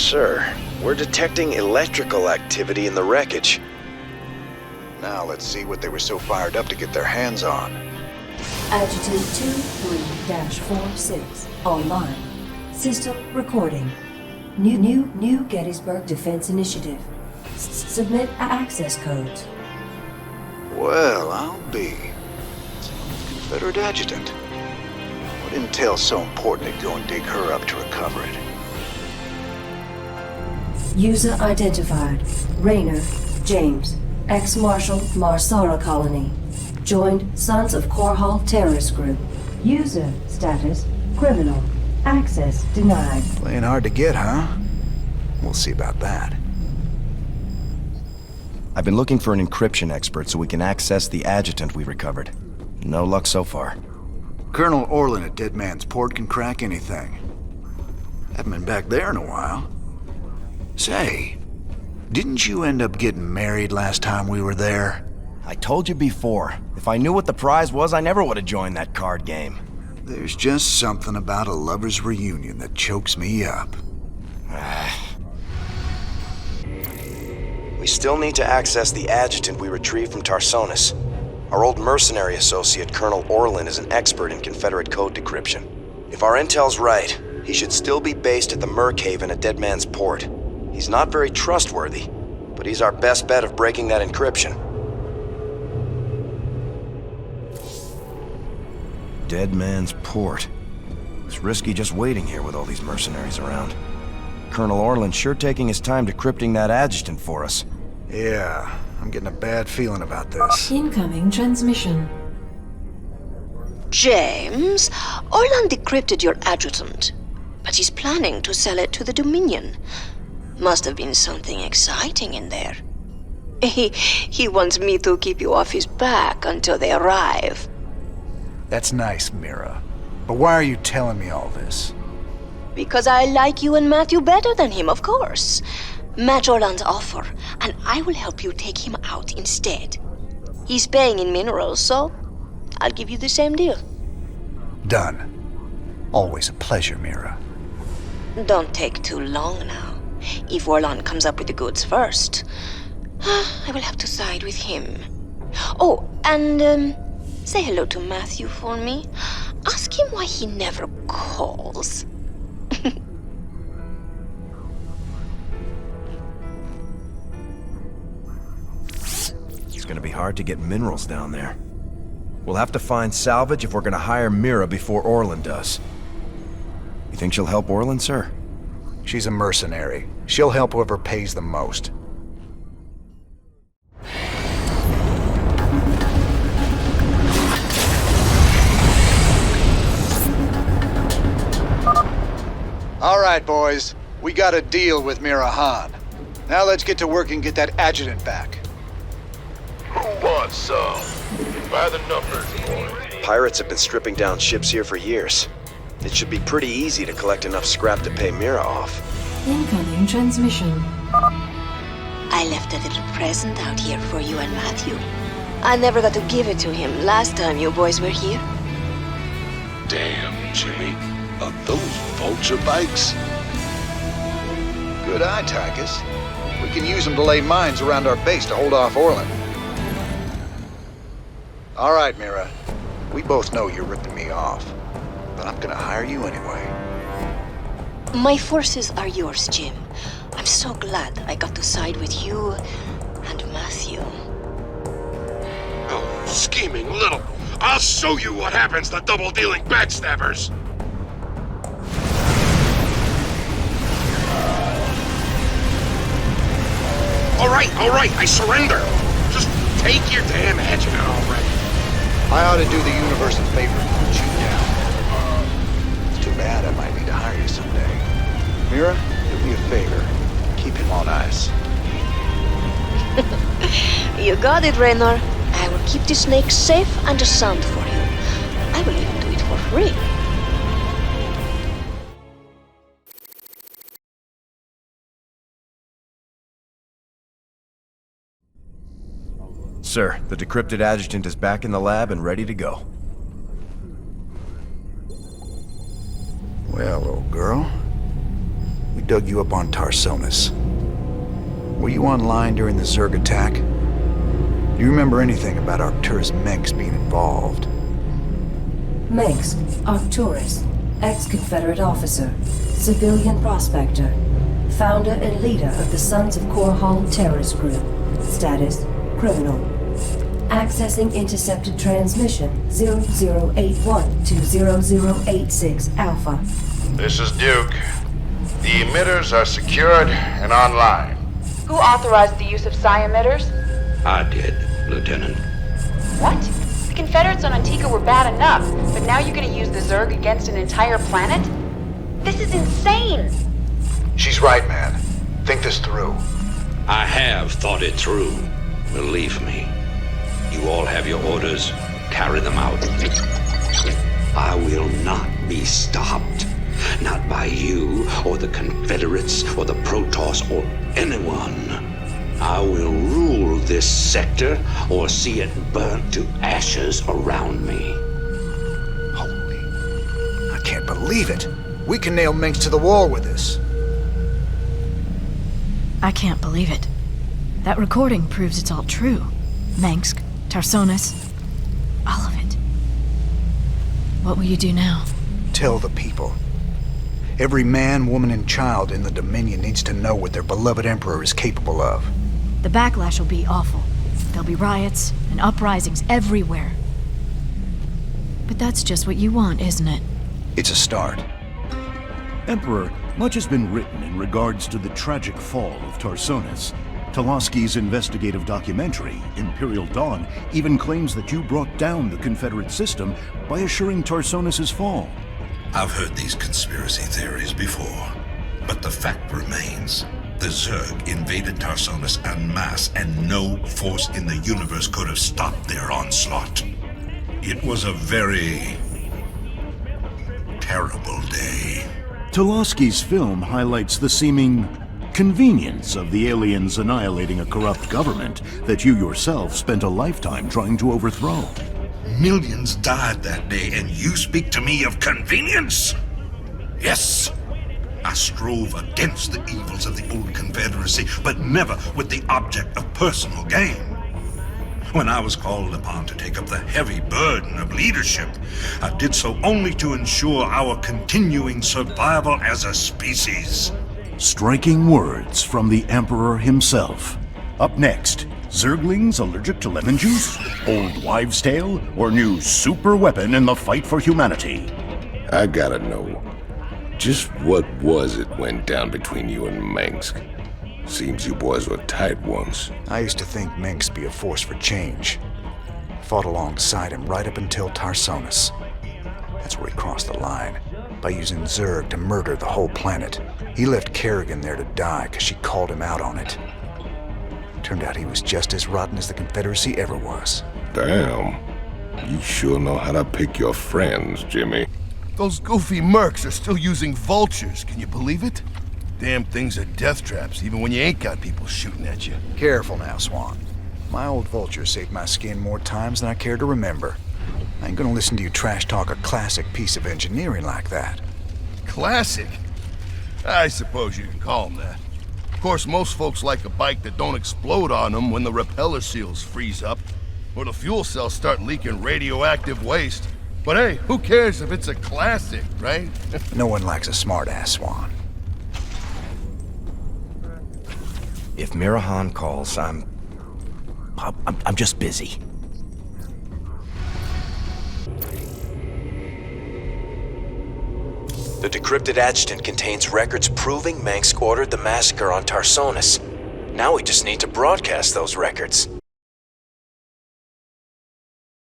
Sir, we're detecting electrical activity in the wreckage. Now let's see what they were so fired up to get their hands on. Adjutant 23-46 online. System recording. New Gettysburg Defense Initiative. Submit access codes. Well, I'll be. Confederate adjutant. What intel's so important to go and dig her up to recover it? User identified. Raynor James. Ex-Marshal Marsara Colony. Joined Sons of Korhal Terrorist Group. User status criminal. Access denied. Playing hard to get, huh? We'll see about that. I've been looking for an encryption expert so we can access the adjutant we recovered. No luck so far. Colonel Orlin at Dead Man's Port can crack anything. Haven't been back there in a while. Say, didn't you end up getting married last time we were there? I told you before, if I knew what the prize was, I never would have joined that card game. There's just something about a lover's reunion that chokes me up. We still need to access the adjutant we retrieved from Tarsonis. Our old mercenary associate, Colonel Orlin, is an expert in Confederate code decryption. If our intel's right, he should still be based at the Merc Haven at Dead Man's Port. He's not very trustworthy, but he's our best bet of breaking that encryption. Dead Man's Port. It's risky just waiting here with all these mercenaries around. Colonel Orlin's sure taking his time decrypting that adjutant for us. Yeah, I'm getting a bad feeling about this. Incoming transmission. James, Orlan decrypted your adjutant, but he's planning to sell it to the Dominion. Must have been something exciting in there. He wants me to keep you off his back until they arrive. That's nice, Mira. But why are you telling me all this? Because I like you and Matthew better than him, of course. Match Orlan's offer, and I will help you take him out instead. He's paying in minerals, so I'll give you the same deal. Done. Always a pleasure, Mira. Don't take too long now. If Orlan comes up with the goods first, I will have to side with him. Oh, and say hello to Matthew for me. Ask him why he never calls. It's gonna be hard to get minerals down there. We'll have to find salvage if we're gonna hire Mira before Orlin does. You think she'll help Orlin, sir? She's a mercenary. She'll help whoever pays the most. All right, boys. We got a deal with Mira Han. Now let's get to work and get that adjutant back. Who wants some? By the numbers, boy. Pirates have been stripping down ships here for years. It should be pretty easy to collect enough scrap to pay Mira off. Incoming transmission. I left a little present out here for you and Matthew. I never got to give it to him last time you boys were here. Damn, Jimmy. Are those vulture bikes? Good eye, Tychus. We can use them to lay mines around our base to hold off Orlin. All right, Mira. We both know you're ripping me off, but I'm gonna hire you anyway. My forces are yours, Jim. I'm so glad I got to side with you and Matthew. Oh, scheming little. I'll show you what happens to double-dealing backstabbers. All right, I surrender. Just take your damn adjutant already. I ought to do the universe a favor and put you down. It's too bad I might need to hire you someday. Mira, do me a favor. Keep him on ice. You got it, Raynor. I will keep the snake safe and sound for you. I will even do it for free. Sir, the decrypted adjutant is back in the lab and ready to go. Well, old girl, We dug you up on Tarsonis. Were you online during the Zerg attack? Do you remember anything about Arcturus Mengsk being involved? Mengsk, Arcturus, ex-Confederate officer, civilian prospector, founder and leader of the Sons of Korhal terrorist group. Status, criminal. Accessing intercepted transmission 0081 to 0086 Alpha. This is Duke. The emitters are secured and online. Who authorized the use of psi emitters? I did, Lieutenant. What? The Confederates on Antigua were bad enough, but now you're gonna use the Zerg against an entire planet? This is insane! She's right, man. Think this through. I have thought it through. Believe me. You all have your orders. Carry them out. I will not be stopped. Not by you, or the Confederates, or the Protoss, or anyone. I will rule this sector, or see it burnt to ashes around me. Holy... I can't believe it. We can nail Mengsk to the wall with this. I can't believe it. That recording proves it's all true. Mengsk, Tarsonis, all of it. What will you do now? Tell the people. Every man, woman, and child in the Dominion needs to know what their beloved Emperor is capable of. The backlash will be awful. There'll be riots and uprisings everywhere. But that's just what you want, isn't it? It's a start. Emperor, much has been written in regards to the tragic fall of Tarsonis. Toloski's investigative documentary, Imperial Dawn, even claims that you brought down the Confederate system by assuring Tarsonis' fall. I've heard these conspiracy theories before, but the fact remains. The Zerg invaded Tarsonis en masse, and no force in the universe could have stopped their onslaught. It was a very... terrible day. Toloski's film highlights the seeming convenience of the aliens annihilating a corrupt government that you yourself spent a lifetime trying to overthrow. Millions died that day, and you speak to me of convenience? Yes, I strove against the evils of the old Confederacy, but never with the object of personal gain. When I was called upon to take up the heavy burden of leadership, I did so only to ensure our continuing survival as a species. Striking words from the Emperor himself. Up next, Zerglings allergic to lemon juice? Old wives' tale? Or new super weapon in the fight for humanity? I gotta know, just what was it went down between you and Mengsk? Seems you boys were tight once. I used to think Mengsk be a force for change. Fought alongside him right up until Tarsonis. That's where he crossed the line, by using Zerg to murder the whole planet. He left Kerrigan there to die because she called him out on it. Turned out he was just as rotten as the Confederacy ever was. Damn. You sure know how to pick your friends, Jimmy. Those goofy mercs are still using vultures, can you believe it? Damn things are death traps, even when you ain't got people shooting at you. Careful now, Swan. My old vulture saved my skin more times than I care to remember. I ain't gonna listen to you trash talk a classic piece of engineering like that. Classic? I suppose you can call them that. Of course, most folks like a bike that don't explode on them when the repeller seals freeze up, or the fuel cells start leaking radioactive waste. But hey, who cares if it's a classic, right? No one likes a smart-ass, Swan. If Mirahan calls, I'm just busy. The decrypted adjutant contains records proving Mengsk ordered the massacre on Tarsonis. Now we just need to broadcast those records.